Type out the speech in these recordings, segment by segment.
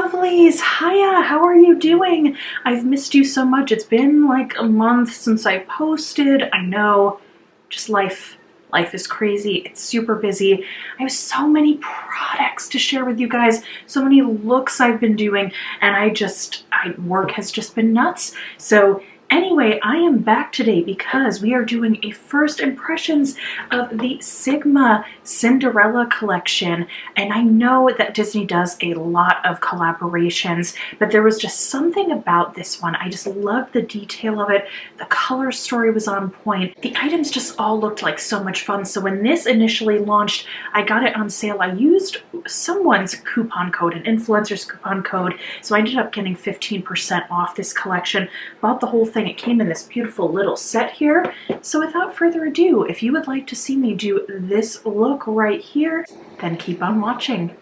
lovelies! Hiya! How are you doing? I've missed you so much. It's been like a month since I posted. I know, just life. Life is crazy. It's super busy. I have so many products to share with you guys, so many looks I've been doing, and work has just been nuts. So anyway, I am back today because we are doing a first impressions of the Sigma Cinderella collection. And I know that Disney does a lot of collaborations, but there was just something about this one. I just loved the detail of it. The color story was on point. The items just all looked like so much fun. So when this initially launched, I got it on sale. I used someone's coupon code, an influencer's coupon code. So I ended up getting 15% off this collection. Bought the whole thing. It came in this beautiful little set here. So without further ado, if you would like to see me do this look right here, then keep on watching.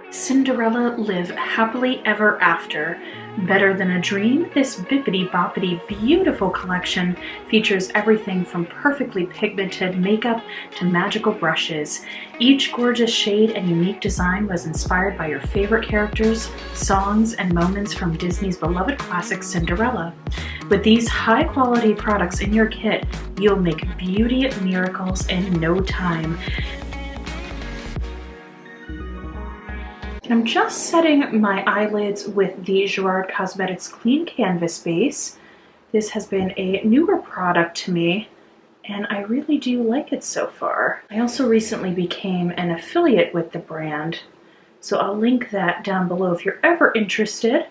Cinderella live happily ever after. Better than a dream, this bippity-boppity beautiful collection features everything from perfectly pigmented makeup to magical brushes. Each gorgeous shade and unique design was inspired by your favorite characters, songs, and moments from Disney's beloved classic Cinderella. With these high-quality products in your kit, you'll make beauty miracles in no time. I'm just setting my eyelids with the Gerard Cosmetics Clean Canvas base. This has been a newer product to me, and I really do like it so far. I also recently became an affiliate with the brand, so I'll link that down below if you're ever interested.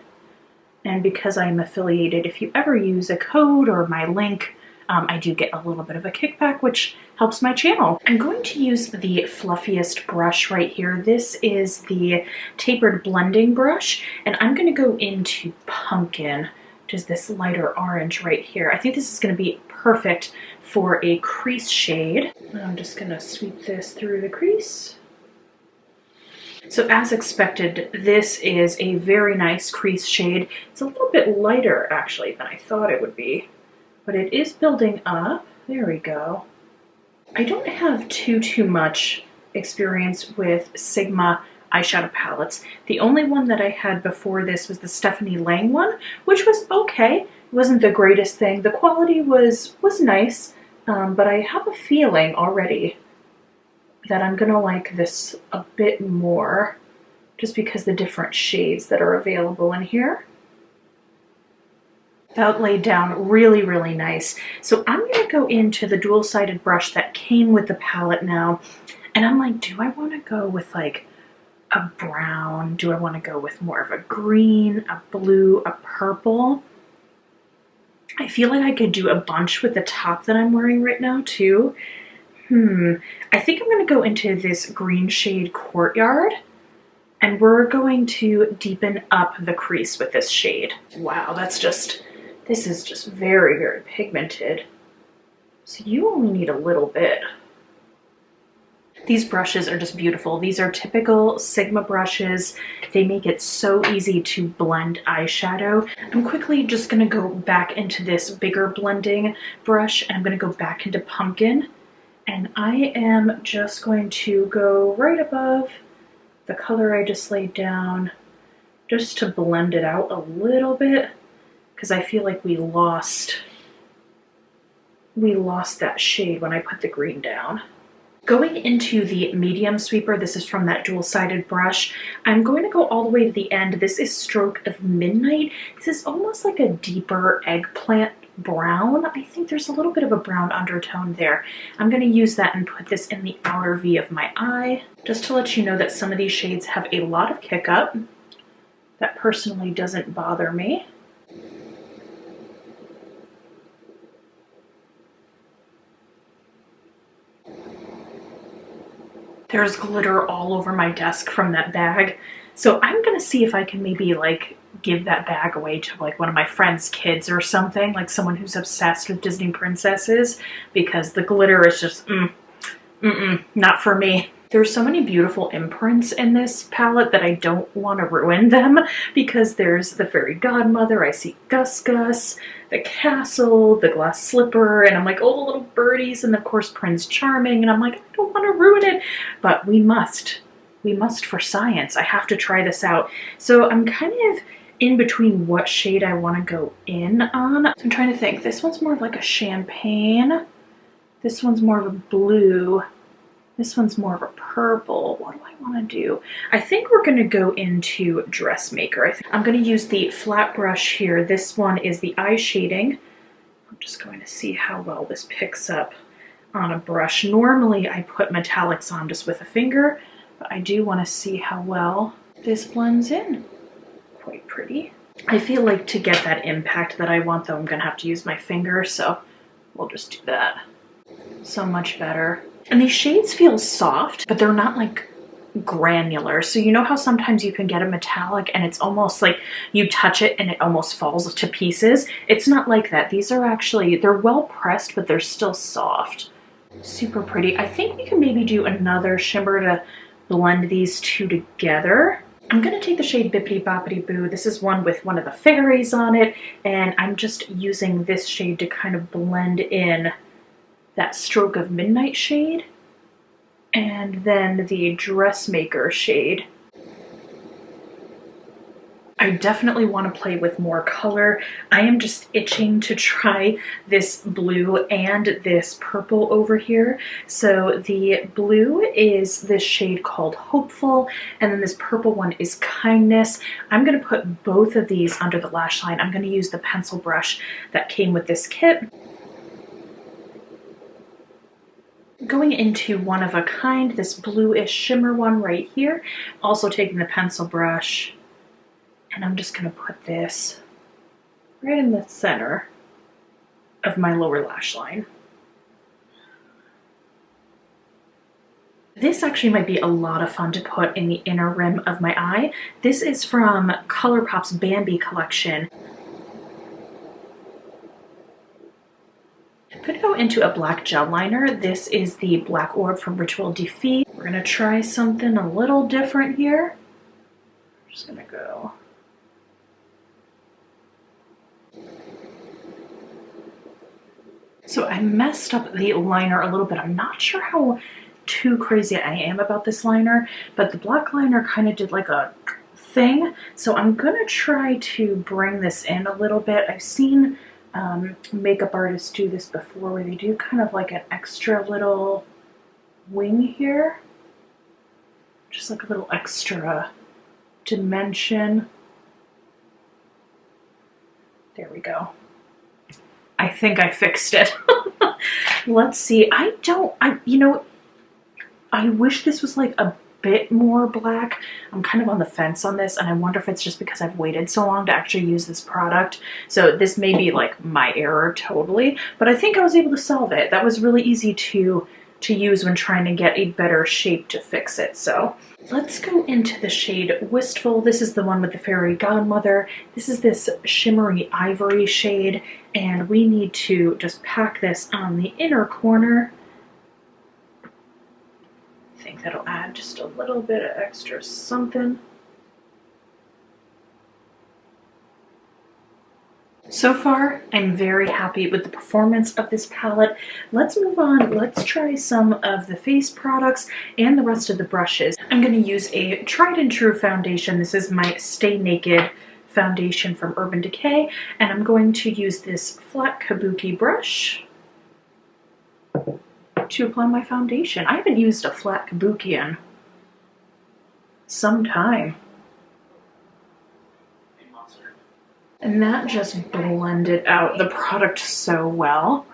And because I'm affiliated, if you ever use a code or my link, I do get a little bit of a kickback, which helps my channel. I'm going to use the fluffiest brush right here. This is the tapered blending brush, and I'm going to go into Pumpkin, which is this lighter orange right here. I think this is going to be perfect for a crease shade. I'm just going to sweep this through the crease. So as expected, this is a very nice crease shade. It's a little bit lighter actually than I thought it would be, but it is building up. There we go. I don't have too much experience with Sigma eyeshadow palettes. The only one that I had before this was the Stephanie Lang one, which was okay. It wasn't the greatest thing. The quality was nice, but I have a feeling already that I'm gonna like this a bit more, just because the different shades that are available in here. That laid down really, really nice. So I'm going to go into the dual-sided brush that came with the palette now. And I'm like, do I want to go with like a brown? Do I want to go with more of a green, a blue, a purple? I feel like I could do a bunch with the top that I'm wearing right now too. I think I'm going to go into this green shade Courtyard. And we're going to deepen up the crease with this shade. Wow, this is just very, very pigmented. So you only need a little bit. These brushes are just beautiful. These are typical Sigma brushes. They make it so easy to blend eyeshadow. I'm quickly just gonna go back into this bigger blending brush, and I'm gonna go back into Pumpkin. And I am just going to go right above the color I just laid down, just to blend it out a little bit, because I feel like we lost that shade when I put the green down. Going into the medium sweeper, this is from that dual-sided brush. I'm going to go all the way to the end. This is Stroke of Midnight. This is almost like a deeper eggplant brown. I think there's a little bit of a brown undertone there. I'm going to use that and put this in the outer V of my eye, just to let you know that some of these shades have a lot of kick up. That personally doesn't bother me. There's glitter all over my desk from that bag. So I'm gonna see if I can maybe like give that bag away to like one of my friend's kids or something, like someone who's obsessed with Disney princesses, because the glitter is just, not for me. There's so many beautiful imprints in this palette that I don't want to ruin them, because there's the fairy godmother, I see Gus Gus, the castle, the glass slipper, and I'm like, oh, the little birdies, and of course Prince Charming, and I'm like, I don't want to ruin it, but we must. we must for science. I have to try this out. So I'm kind of in between what shade I want to go in on. So I'm trying to think. This one's more of like a champagne. This one's more of a blue. This one's more of a purple. What do I want to do? I think we're going to go into Dressmaker. I'm going to use the flat brush here. This one is the eye shading. I'm just going to see how well this picks up on a brush. Normally I put metallics on just with a finger, but I do want to see how well this blends in. Quite pretty. I feel like to get that impact that I want though, I'm going to have to use my finger, so we'll just do that. So much better. And these shades feel soft, but they're not like granular. So you know how sometimes you can get a metallic and it's almost like you touch it and it almost falls to pieces? It's not like that. These are actually, they're well pressed, but they're still soft. Super pretty. I think we can maybe do another shimmer to blend these two together. I'm going to take the shade Bippity Boppity Boo. This is one with one of the fairies on it, and I'm just using this shade to kind of blend in that Stroke of Midnight shade, and then the Dressmaker shade. I definitely want to play with more color. I am just itching to try this blue and this purple over here. So the blue is this shade called Hopeful, and then this purple one is Kindness. I'm going to put both of these under the lash line. I'm going to use the pencil brush that came with this kit. Going into One of a Kind, this bluish shimmer one right here. Also taking the pencil brush, and I'm just going to put this right in the center of my lower lash line. This actually might be a lot of fun to put in the inner rim of my eye. This is from Colourpop's Bambi collection. I'm going to go into a black gel liner. This is the Black Orb from Ritual de Fille. We're going to try something a little different here. I'm just going to go. So I messed up the liner a little bit. I'm not sure how too crazy I am about this liner, but the black liner kind of did like a thing. So I'm going to try to bring this in a little bit. I've seen makeup artists do this before, where they do kind of like an extra little wing here. Just like a little extra dimension. There we go. I think I fixed it. Let's see. You know, I wish this was like a bit more black. I'm kind of on the fence on this, and I wonder if it's just because I've waited so long to actually use this product. So this may be like my error totally, but I think I was able to solve it. That was really easy to use when trying to get a better shape to fix it. So let's go into the shade Wistful. This is the one with the fairy godmother. This is this shimmery ivory shade, and we need to just pack this on the inner corner. I think that'll add just a little bit of extra something. So far, I'm very happy with the performance of this palette. Let's move on. Let's try some of the face products and the rest of the brushes. I'm going to use a tried and true foundation. This is my Stay Naked foundation from Urban Decay, and I'm going to use this flat kabuki brush to apply my foundation. I haven't used a flat kabuki in some time. And that just blended out the product so well.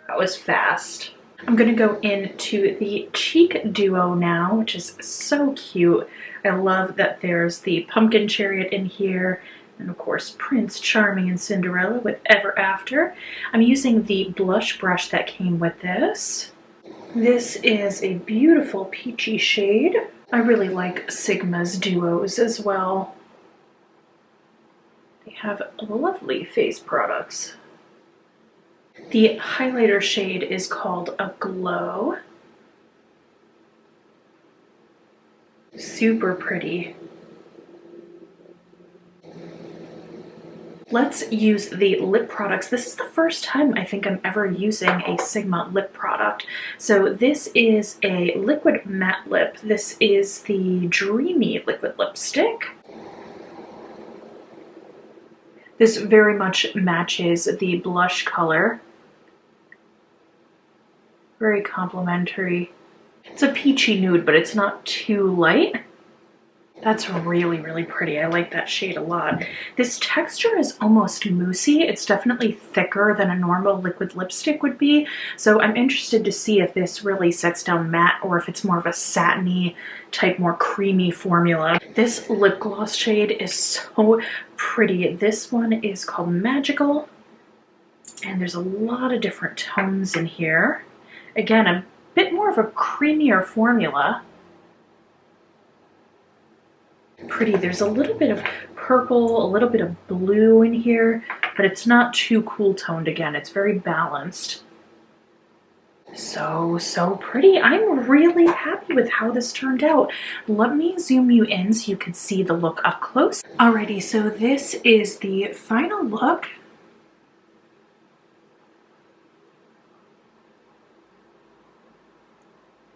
That was fast. I'm going to go into the Cheek Duo now, which is so cute. I love that there's the Pumpkin Chariot in here, and of course Prince Charming and Cinderella with Ever After. I'm using the blush brush that came with this. This is a beautiful peachy shade. I really like Sigma's duos as well. They have lovely face products. The highlighter shade is called Aglow. Super pretty. Let's use the lip products. This is the first time I think I'm ever using a Sigma lip product. So this is a liquid matte lip. This is the Dreamy liquid lipstick. This very much matches the blush color. Very complimentary. It's a peachy nude, but it's not too light. That's really, really pretty. I like that shade a lot. This texture is almost moussey. It's definitely thicker than a normal liquid lipstick would be. So I'm interested to see if this really sets down matte or if it's more of a satiny type, more creamy formula. This lip gloss shade is so pretty. This one is called Magical, and there's a lot of different tones in here. Again, a bit more of a creamier formula. Pretty. There's a little bit of purple, a little bit of blue in here, but it's not too cool toned. Again, it's very balanced. So pretty. I'm really happy with how this turned out. Let me zoom you in so you can see the look up close. Alrighty, so this is the final look.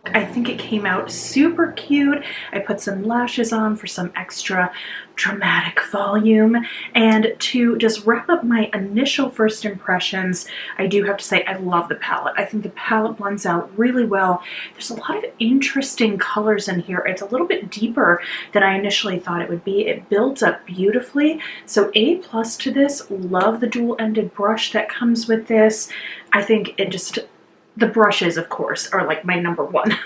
I think it came out super cute. I put some lashes on for some extra dramatic volume. And to just wrap up my initial first impressions, I do have to say I love the palette. I think the palette blends out really well. There's a lot of interesting colors in here. It's a little bit deeper than I initially thought it would be. It builds up beautifully. So A+ to this. Love the dual-ended brush that comes with this. I think it just... The brushes, of course, are like my number one.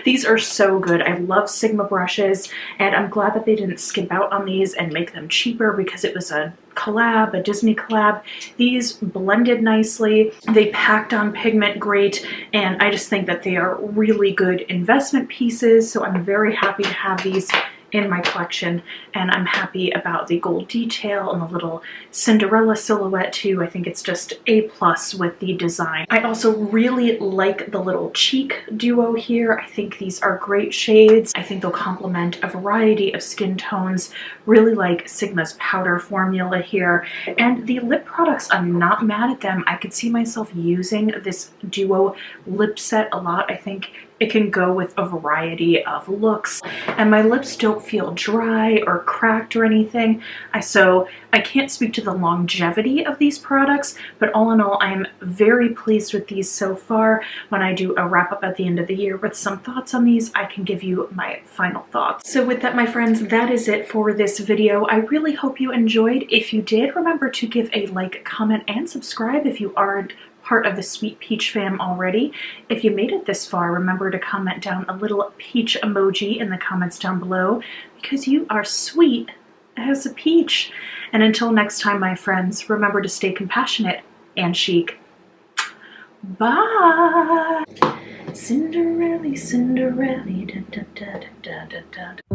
These are so good. I love Sigma brushes, and I'm glad that they didn't skip out on these and make them cheaper because it was a collab, a Disney collab. These blended nicely. They packed on pigment great, and I just think that they are really good investment pieces, so I'm very happy to have these in my collection, and I'm happy about the gold detail and the little Cinderella silhouette too. I think it's just A+ with the design. I also really like the little cheek duo here. I think these are great shades. I think they'll complement a variety of skin tones. Really like Sigma's powder formula here. And the lip products, I'm not mad at them. I could see myself using this duo lip set a lot. I think it can go with a variety of looks, and my lips don't feel dry or cracked or anything. So I can't speak to the longevity of these products, but all in all, I am very pleased with these so far. When I do a wrap up at the end of the year with some thoughts on these, I can give you my final thoughts. So with that, my friends, that is it for this video. I really hope you enjoyed. If you did, remember to give a like, comment, and subscribe if you aren't part of the Sweet Peach fam already. If you made it this far, remember to comment down a little peach emoji in the comments down below, because you are sweet as a peach. And until next time, my friends, remember to stay compassionate and chic. Bye! Cinderelly, Cinderelly, da da da da da da da.